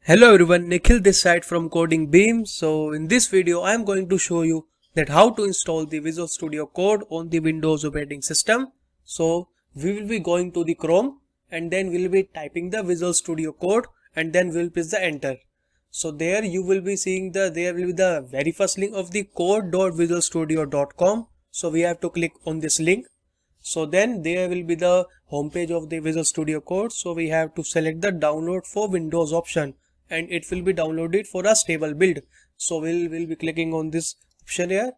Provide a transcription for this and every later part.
Hello everyone, Nikhil this side from Coding Beam. So in this video I am going to show you that how to install the Visual Studio Code on the Windows operating system. So we will be going to the Chrome and then we'll be typing the Visual Studio Code and then we'll press the enter. So there you will be seeing there will be the very first link of the code.visualstudio.com. So we have to click on this link. So then there will be the homepage of the Visual Studio Code. So we have to select the download for Windows option and it will be downloaded for a stable build. So we'll be clicking on this option here.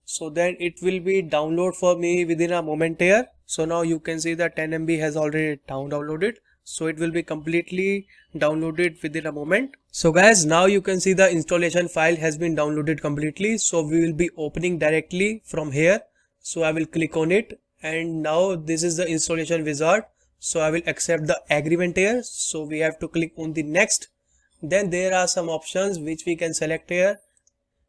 So then it will be download for me within a moment here. So now you can see that 10 MB has already downloaded. So it will be completely downloaded within a moment. So guys, now you can see the installation file has been downloaded completely. So we will be opening directly from here. So I will click on it and now this is the installation wizard. So I will accept the agreement here. So we have to click on the next. Then there are some options which we can select here.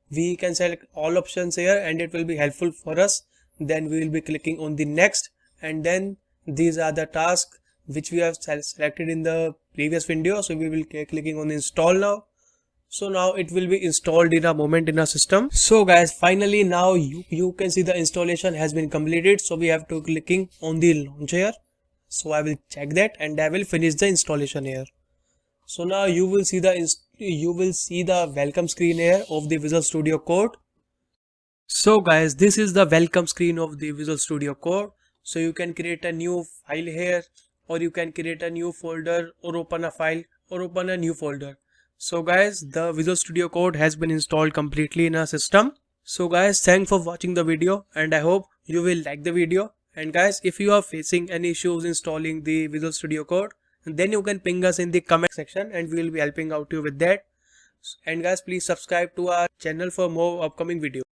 We can select all options here and it will be helpful for us. Then we will be clicking on the next and then these are the tasks which we have selected in the previous video. So we will be clicking on install now. So now it will be installed in a moment in our system. So guys, finally now you can see the installation has been completed. So we have to clicking on the launch here. So I will check that and I will finish the installation here. So now you will see the welcome screen here of the Visual Studio Code. So guys, this is the welcome screen of the Visual Studio Code. So you can create a new file here or you can create a new folder or open a file or open a new folder. So guys, the Visual Studio Code has been installed completely in our system. So guys, thanks for watching the video and I hope you will like the video. And guys, if you are facing any issues installing the Visual Studio Code, then you can ping us in the comment section and we will be helping out you with that. And guys, please subscribe to our channel for more upcoming videos.